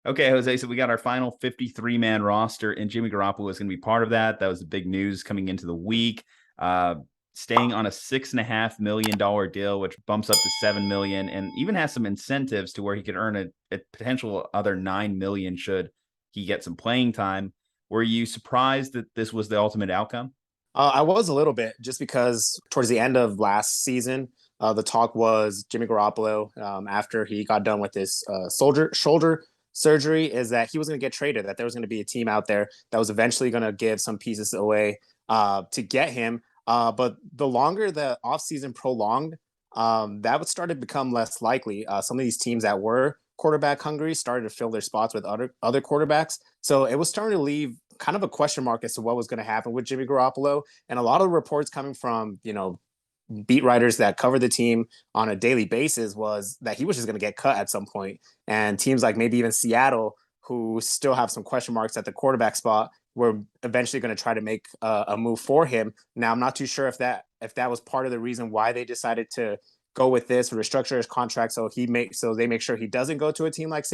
Okay, Jose, so we got our final 53-man roster, and Jimmy Garoppolo is going to be part of that. That was the big news coming into the week. Uh, Staying on a $6.5 million deal, which bumps up to $7 million, and even has some incentives to where he could earn a potential other $9 million should he get some playing time. Were you surprised that this was the ultimate outcome? I was a little bit just because towards the end of last season, the talk was Jimmy Garoppolo, after he got done with his shoulder surgery, is that he was going to get traded, that there was going to be a team out there that was eventually going to give some pieces away to get him. But the longer the offseason prolonged, that would start to become less likely. Some of these teams that were quarterback hungry started to fill their spots with other quarterbacks. So it was starting to leave kind of a question mark as to what was going to happen with Jimmy Garoppolo. And a lot of reports coming from, beat writers that cover the team on a daily basis was that he was just going to get cut at some point. And teams like maybe even Seattle, who still have some question marks at the quarterback spot, were eventually going to try to make a move for him. Now, I'm not too sure if that was part of the reason why they decided to go with this, restructure his contract so they make sure he doesn't go to a team like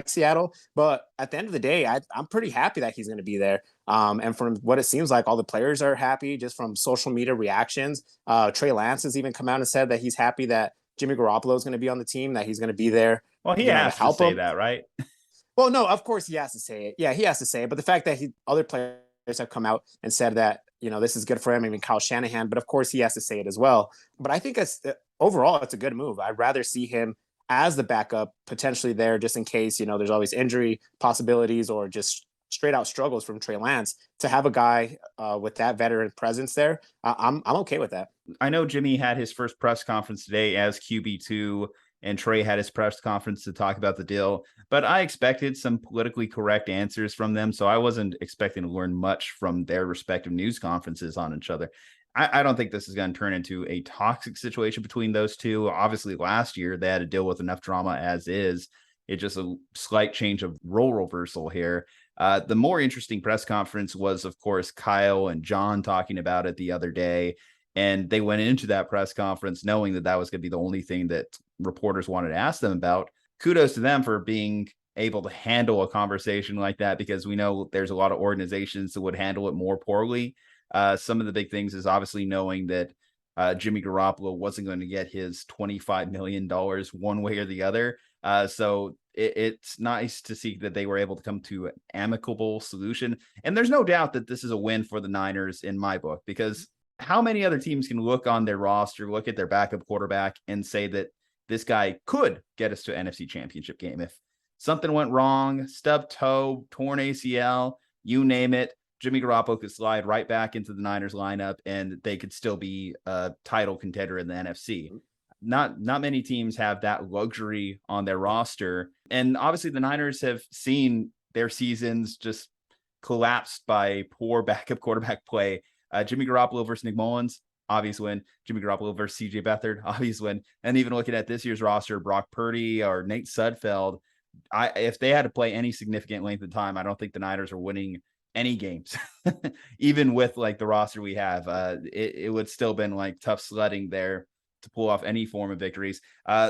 Seattle. But at the end of the day, I'm pretty happy that he's going to be there. And from what it seems like, all the players are happy just from social media reactions. Trey Lance has even come out and said that he's happy that Jimmy Garoppolo is going to be on the team, that he's going to be there, Well, he to has to help say him. that, right? Well, no, of course he has to say it. Yeah, he has to say it. But the fact that other players have come out and said that, this is good for him. I mean, Kyle Shanahan, but of course he has to say it as well. But I think overall, it's a good move. I'd rather see him as the backup, potentially there just in case, there's always injury possibilities or just straight out struggles from Trey Lance. To have a guy with that veteran presence there, I'm okay with that. I know Jimmy had his first press conference today as QB2, and Trey had his press conference to talk about the deal, but I expected some politically correct answers from them, so I wasn't expecting to learn much from their respective news conferences on each other. I don't think this is going to turn into a toxic situation between those two. Obviously, last year they had to deal with enough drama as is. It's just a slight change of role reversal here. The more interesting press conference was, of course, Kyle and John talking about it the other day. And they went into that press conference knowing that that was going to be the only thing that reporters wanted to ask them about. Kudos to them for being able to handle a conversation like that, because we know there's a lot of organizations that would handle it more poorly. Some of the big things is obviously knowing that Jimmy Garoppolo wasn't going to get his $25 million one way or the other. So it's nice to see that they were able to come to an amicable solution. And there's no doubt that this is a win for the Niners in my book, because how many other teams can look on their roster, look at their backup quarterback, and say that this guy could get us to an NFC Championship game? If something went wrong, stubbed toe, torn ACL, you name it, Jimmy Garoppolo could slide right back into the Niners lineup, and they could still be a title contender in the NFC. Not many teams have that luxury on their roster. And obviously the Niners have seen their seasons just collapsed by poor backup quarterback play. Jimmy Garoppolo versus Nick Mullens, obvious win. Jimmy Garoppolo versus CJ Beathard, obvious win. And even looking at this year's roster, Brock Purdy or Nate Sudfeld, if they had to play any significant length of time, I don't think the Niners are winning any games. Even with like the roster we have, it would still been like tough sledding there to pull off any form of victories.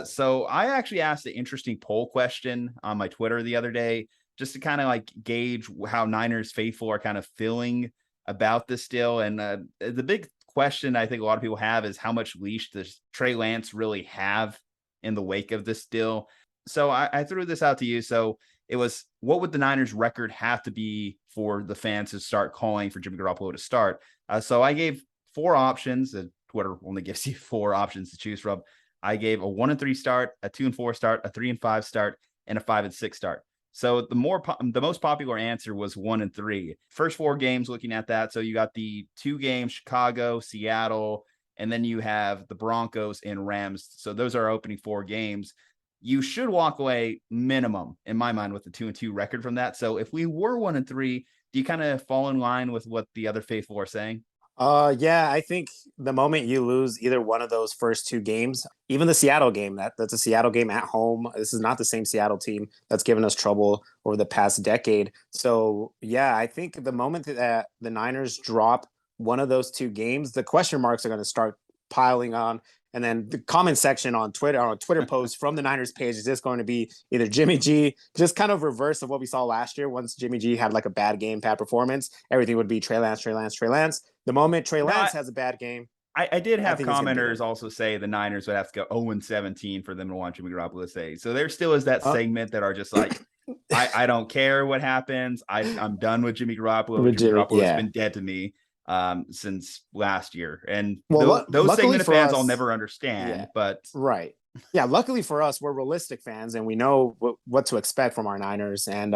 So I actually asked an interesting poll question on my Twitter the other day, just to kind of like gauge how Niners faithful are kind of feeling about this deal. And the big question I think a lot of people have is how much leash does Trey Lance really have in the wake of this deal? So I threw this out to you. So it was, what would the Niners record have to be for the fans to start calling for Jimmy Garoppolo to start? So I gave four options. Twitter only gives you four options to choose from. I gave a 1-3 start, a 2-4 start, a 3-5 start, and a 5-6 start. So the most popular answer was 1-3. First four games looking at that. So you got the two games, Chicago, Seattle, and then you have the Broncos and Rams. So those are our opening four games. You should walk away minimum, in my mind, with the 2-2 record from that. So if we were 1-3, do you kind of fall in line with what the other faithful are saying? Yeah, I think the moment you lose either one of those first two games, even the Seattle game, that's a Seattle game at home. This is not the same Seattle team that's given us trouble over the past decade. So yeah, I think the moment that the Niners drop one of those two games, the question marks are going to start piling on. And then the comment section on Twitter posts from the Niners page is just going to be either Jimmy G, just kind of reverse of what we saw last year. Once Jimmy G had like a bad game, bad performance, everything would be Trey Lance, Trey Lance, Trey Lance. The moment Trey Lance has a bad game, I did have think he's gonna be commenters good. also say the Niners would have to go 0-17 for them to want Jimmy Garoppolo stay. So there still is that segment that are just like, I don't care what happens. I'm done with Jimmy Garoppolo. With Jimmy Jimmy, Garoppolo has yeah. been dead to me since last year. And Well, those luckily segment of for fans I'll us, never yeah, understand. But right. Yeah, luckily for us, we're realistic fans and we know what to expect from our Niners. And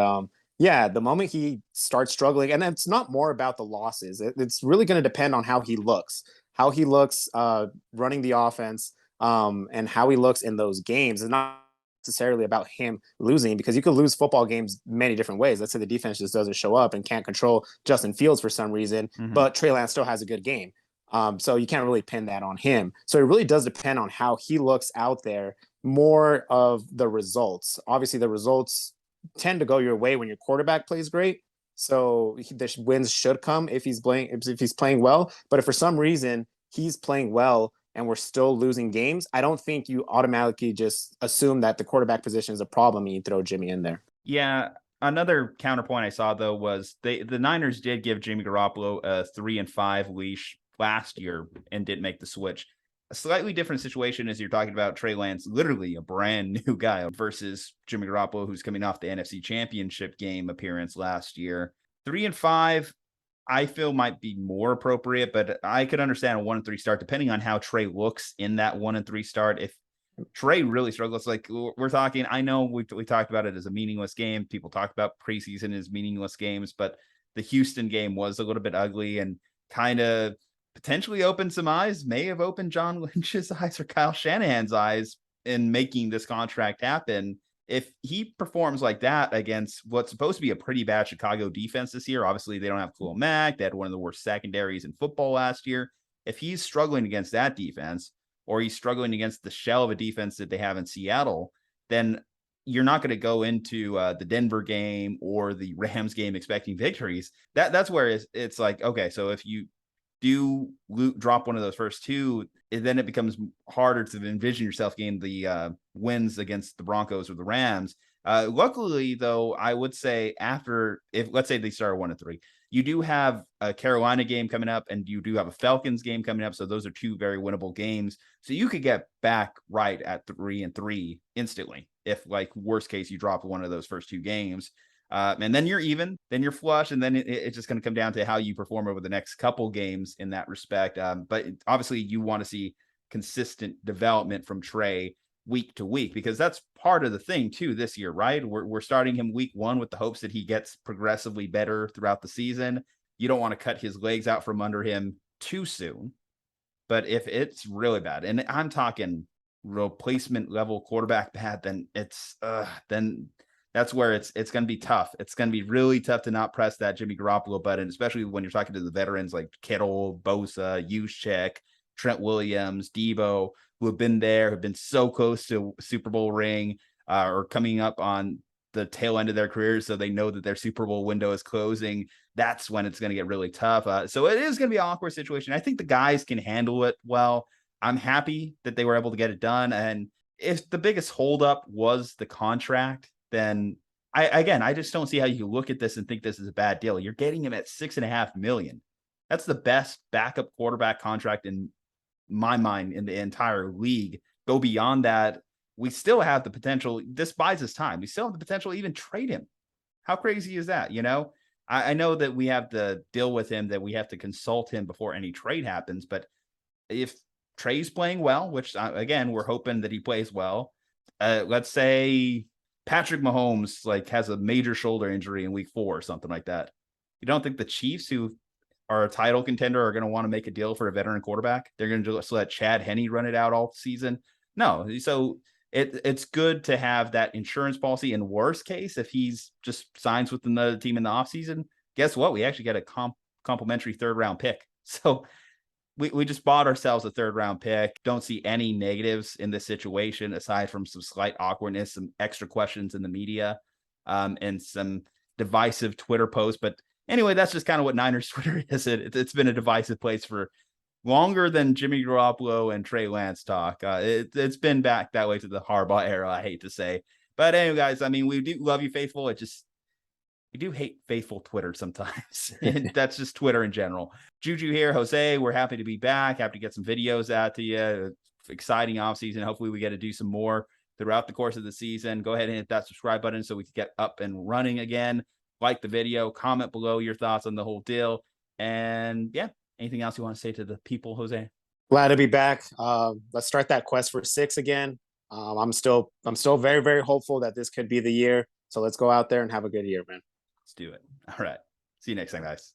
yeah, the moment he starts struggling, and it's not more about the losses, it's really going to depend on how he looks running the offense, and how he looks in those games. It's not necessarily about him losing, because you could lose football games many different ways. Let's say the defense just doesn't show up and can't control Justin Fields for some reason, but Trey Lance still has a good game. So you can't really pin that on him. So it really does depend on how he looks out there, more of the results. Obviously, the results tend to go your way when your quarterback plays great. So the wins should come if he's playing well. But if for some reason he's playing well and we're still losing games, I don't think you automatically just assume that the quarterback position is a problem and you throw Jimmy in there. yeah, another counterpoint I saw though was the Niners did give Jimmy Garoppolo a 3-5 leash last year and didn't make the switch. A slightly different situation as you're talking about Trey Lance, literally a brand new guy, versus Jimmy Garoppolo, who's coming off the NFC Championship game appearance last year. 3-5, I feel might be more appropriate, but I could understand a 1-3 start depending on how Trey looks in that 1-3 start. If Trey really struggles, like we're talking, I know we talked about it as a meaningless game. People talk about preseason as meaningless games, but the Houston game was a little bit ugly and kind of potentially opened some eyes, may have opened John Lynch's eyes or Kyle Shanahan's eyes in making this contract happen. If he performs like that against what's supposed to be a pretty bad Chicago defense this year, obviously they don't have Khalil Mack. They had one of the worst secondaries in football last year. If he's struggling against that defense, or he's struggling against the shell of a defense that they have in Seattle, then you're not going to go into the Denver game or the Rams game expecting victories. That's where it's like, okay, so if you do drop one of those first two, then it becomes harder to envision yourself getting the wins against the Broncos or the Rams. Luckily, though, I would say if let's say they start 1-3, you do have a Carolina game coming up and you do have a Falcons game coming up. So those are two very winnable games. So you could get back right at 3-3 instantly. If like worst case, you drop one of those first two games. And then you're even, then you're flush, and then it's just going to come down to how you perform over the next couple games in that respect. But obviously, you want to see consistent development from Trey week to week, because that's part of the thing too this year, right? We're starting him week 1 with the hopes that he gets progressively better throughout the season. You don't want to cut his legs out from under him too soon. But if it's really bad, and I'm talking replacement level quarterback bad, then then that's where it's going to be tough. It's going to be really tough to not press that Jimmy Garoppolo button, especially when you're talking to the veterans like Kittle, Bosa, Juszczyk, Trent Williams, Debo, who have been there, have been so close to Super Bowl ring, or coming up on the tail end of their careers, so they know that their Super Bowl window is closing. That's when it's going to get really tough. So it is going to be an awkward situation. I think the guys can handle it well. I'm happy that they were able to get it done. And if the biggest holdup was the contract, then I just don't see how you look at this and think this is a bad deal. You're getting him at $6.5 million. That's the best backup quarterback contract in my mind in the entire league. Go beyond that, we still have the potential. This buys us time. We still have the potential to even trade him. How crazy is that? You know, I know that we have to deal with him, that we have to consult him before any trade happens. But if Trey's playing well, which again, we're hoping that he plays well, let's say Patrick Mahomes like has a major shoulder injury in week 4 or something like that. You don't think the Chiefs, who are a title contender, are going to want to make a deal for a veteran quarterback? They're going to just let Chad Henne run it out all season? No. So it's good to have that insurance policy. In worst case, if he's just signs with another team in the offseason, guess what? We actually get a complimentary 3rd round pick. So we just bought ourselves a 3rd round pick. Don't see any negatives in this situation aside from some slight awkwardness, some extra questions in the media, and some divisive Twitter posts. But anyway, that's just kind of what Niners Twitter is. It's been a divisive place for longer than Jimmy Garoppolo and Trey Lance talk. It's been back that way to the Harbaugh era, I hate to say. But anyway, guys, I mean, we do love you, faithful. We do hate faithful Twitter sometimes. And that's just Twitter in general. Juju here, Jose. We're happy to be back. Happy to get some videos out to you. Exciting offseason. Hopefully we get to do some more throughout the course of the season. Go ahead and hit that subscribe button so we can get up and running again. Like the video, comment below your thoughts on the whole deal. And yeah, anything else you want to say to the people, Jose? Glad to be back. Let's start that quest for 6 again. I'm still very, very hopeful that this could be the year. So let's go out there and have a good year, man. Let's do it. All right. See you next time, guys.